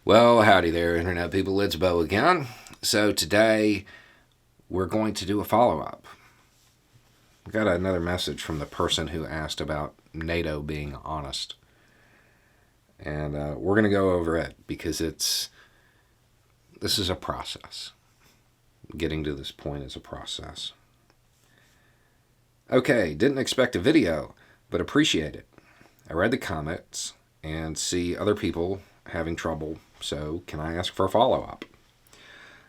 Well, howdy there, Internet people. It's Bo again. So today we're going to do a follow-up. We got another message from the person who asked about NATO being honest. And we're going to go over it because this is a process. Getting to this point is a process. Okay, didn't expect a video, but appreciate it. I read the comments and see other people having trouble, so can I ask for a follow-up?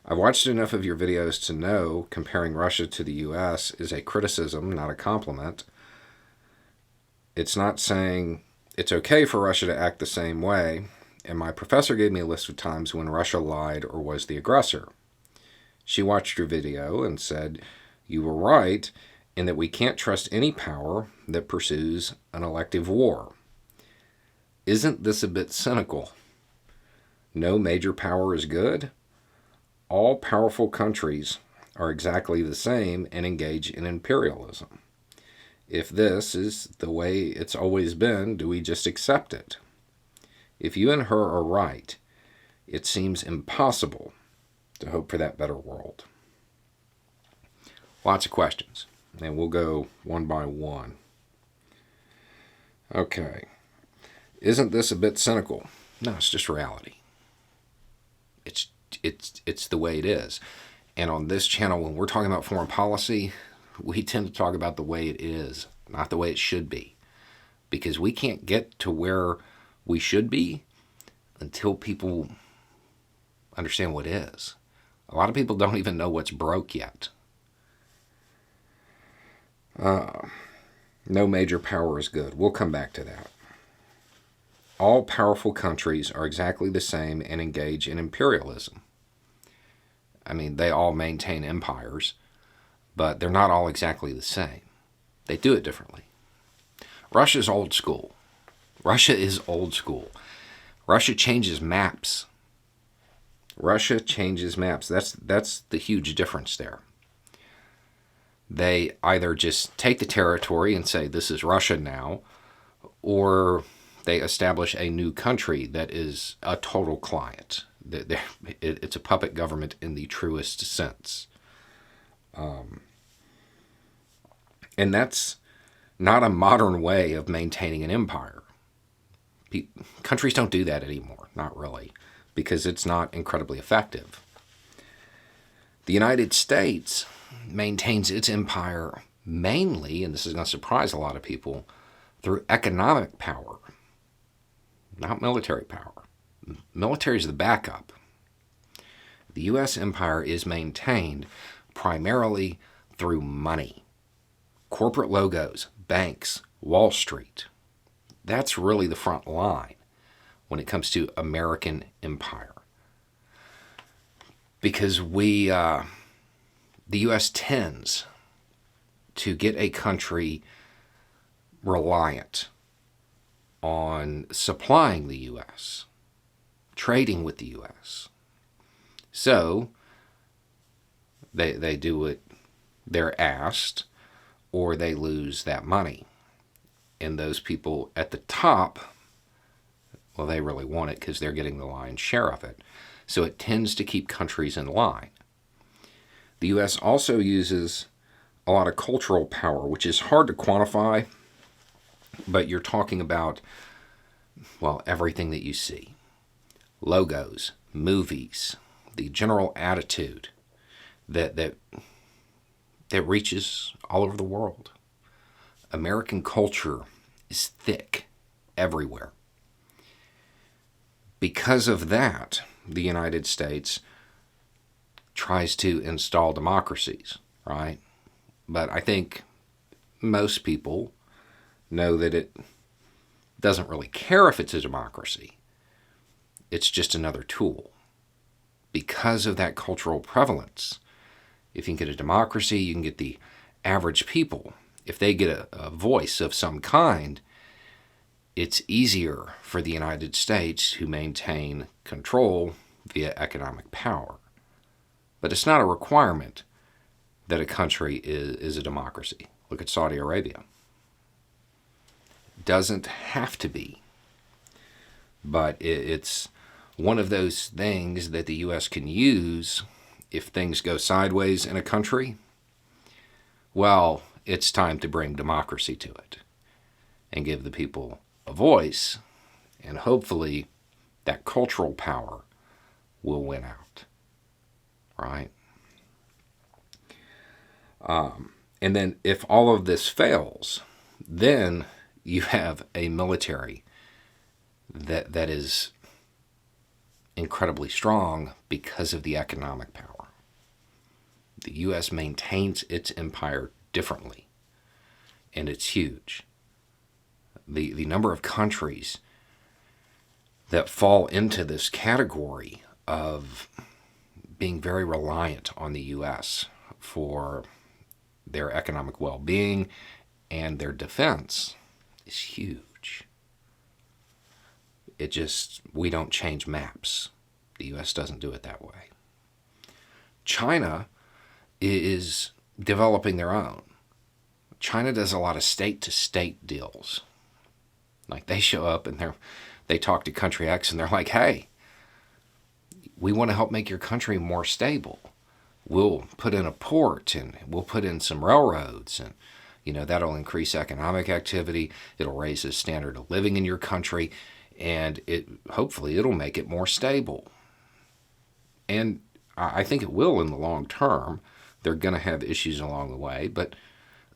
I've watched enough of your videos to know comparing Russia to the US is a criticism, not a compliment. It's not saying it's okay for Russia to act the same way, and my professor gave me a list of times when Russia lied or was the aggressor. She watched your video and said you were right in that we can't trust any power that pursues an elective war. Isn't this a bit cynical? No major power is good? All powerful countries are exactly the same and engage in imperialism. If this is the way it's always been, do we just accept it? If you and her are right, it seems impossible to hope for that better world. Lots of questions, and we'll go one by one. Okay. Isn't this a bit cynical? No, it's just reality. It's the way it is. And on this channel, when we're talking about foreign policy, we tend to talk about the way it is, not the way it should be. Because we can't get to where we should be until people understand what is. A lot of people don't even know what's broke yet. No major power is good. We'll come back to that. All powerful countries are exactly the same and engage in imperialism. I mean, they all maintain empires, but they're not all exactly the same. They do it differently. Russia's old school. Russia is old school. Russia changes maps. Russia changes maps. That's the huge difference there. They either just take the territory and say, this is Russia now, or they establish a new country that is a total client. It's a puppet government in the truest sense. And that's not a modern way of maintaining an empire. Countries don't do that anymore, not really, because it's not incredibly effective. The United States maintains its empire mainly, and this is going to surprise a lot of people, through economic power, not military power. Military is the backup. The U.S. empire is maintained primarily through money. Corporate logos, banks, Wall Street. That's really the front line when it comes to American empire. Because the U.S. tends to get a country reliant on supplying the U.S., trading with the U.S. So they do what they're asked, or they lose that money. And those people at the top, well, they really want it because they're getting the lion's share of it. So it tends to keep countries in line. The U.S. also uses a lot of cultural power, which is hard to quantify, but you're talking about, well, everything that you see. Logos, movies, the general attitude that reaches all over the world. American culture is thick everywhere. Because of that, the United States tries to install democracies, right? But I think most people know that it doesn't really care if it's a democracy. It's just another tool. Because of that cultural prevalence, if you can get a democracy, you can get the average people. If they get a voice of some kind, it's easier for the United States to maintain control via economic power. But it's not a requirement that a country is a democracy. Look at Saudi Arabia. Doesn't have to be, but it's one of those things that the U.S. can use if things go sideways in a country, well, it's time to bring democracy to it and give the people a voice, and hopefully that cultural power will win out, right? And then if all of this fails, then you have a military that is incredibly strong because of the economic power. The U.S. maintains its empire differently, and it's huge. The number of countries that fall into this category of being very reliant on the U.S. for their economic well-being and their defense is huge. We don't change maps. The U.S. doesn't do it that way. China is developing their own. China does a lot of state-to-state deals. Like they show up and they talk to country X and they're like, hey, we want to help make your country more stable. We'll put in a port and we'll put in some railroads, and that'll increase economic activity. It'll raise the standard of living in your country, and hopefully it'll make it more stable. And I think it will in the long term. They're going to have issues along the way, but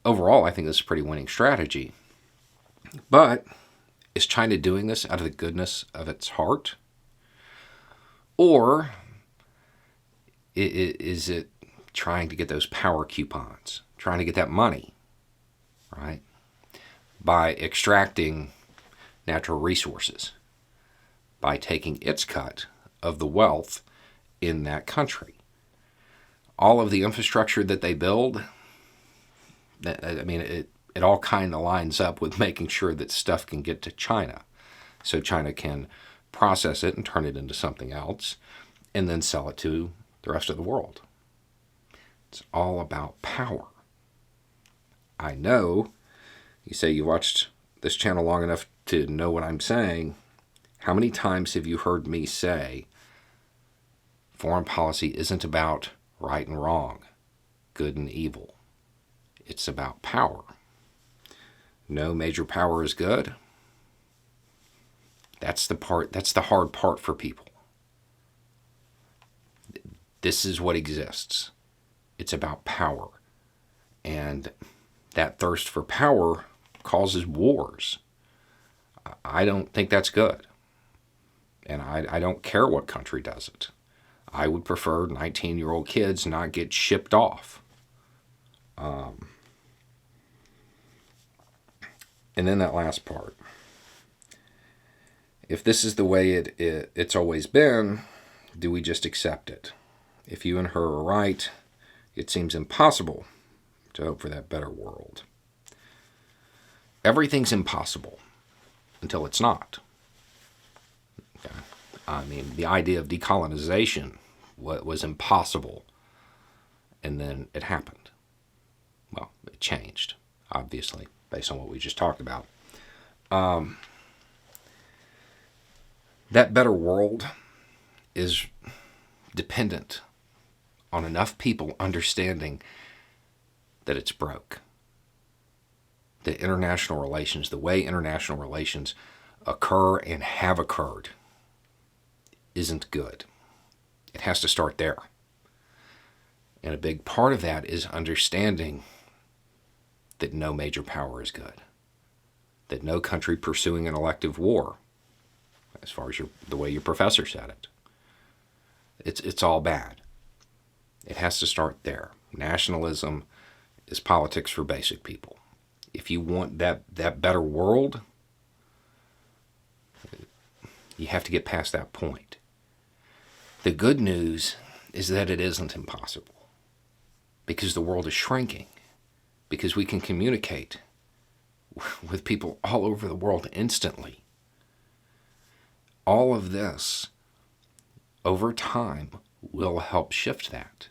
overall I think this is a pretty winning strategy. But is China doing this out of the goodness of its heart? Or is it trying to get those power coupons, trying to get that money, right? By extracting natural resources, by taking its cut of the wealth in that country. All of the infrastructure that they build, it all kind of lines up with making sure that stuff can get to China. So China can process it and turn it into something else and then sell it to the rest of the world. It's all about power. I know you say you watched this channel long enough to know what I'm saying. How many times have you heard me say foreign policy isn't about right and wrong, good and evil? It's about power. No major power is good. That's the hard part for people. This is what exists. It's about power. And that thirst for power causes wars. I don't think that's good. And I don't care what country does it. I would prefer 19-year-old kids not get shipped off. And then that last part. If this is the way it's always been, do we just accept it? If you and her are right, it seems impossible to hope for that better world. Everything's impossible until it's not. Okay? The idea of decolonization was impossible, and then it happened. Well, it changed, obviously, based on what we just talked about. That better world is dependent on enough people understanding that it's broke. That international relations, the way international relations occur and have occurred, isn't good. It has to start there. And a big part of that is understanding that no major power is good. That no country pursuing an elective war, as far as the way your professor said it, it's all bad. It has to start there. Nationalism is politics for basic people. If you want that better world, you have to get past that point. The good news is that it isn't impossible, because the world is shrinking, because we can communicate with people all over the world instantly. All of this, over time, will help shift that.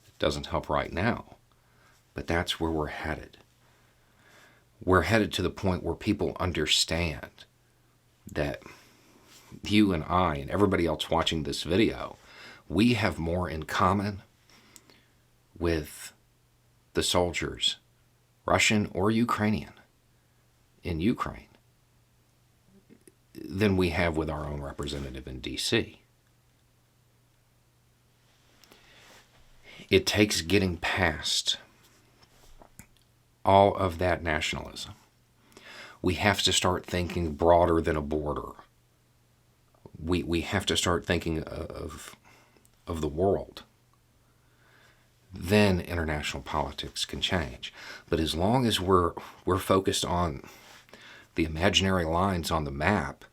It doesn't help right now, but that's where we're headed. We're headed to the point where people understand that you and I and everybody else watching this video, we have more in common with the soldiers, Russian or Ukrainian, in Ukraine than we have with our own representative in D.C. It takes getting past all of that nationalism. We have to start thinking broader than a border. We have to start thinking of the world. Then international politics can change. But as long as we're focused on the imaginary lines on the map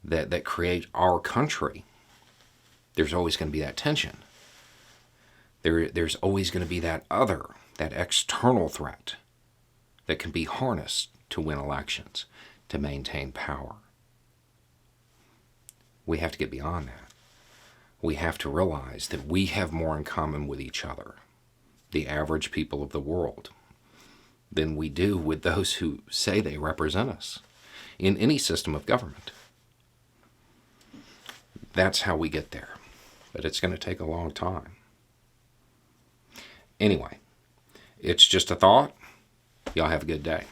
that create our country, there's always going to be that tension. There's always going to be that external threat that can be harnessed to win elections, to maintain power. We have to get beyond that. We have to realize that we have more in common with each other, the average people of the world, than we do with those who say they represent us in any system of government. That's how we get there. But it's going to take a long time. Anyway, it's just a thought. Y'all have a good day.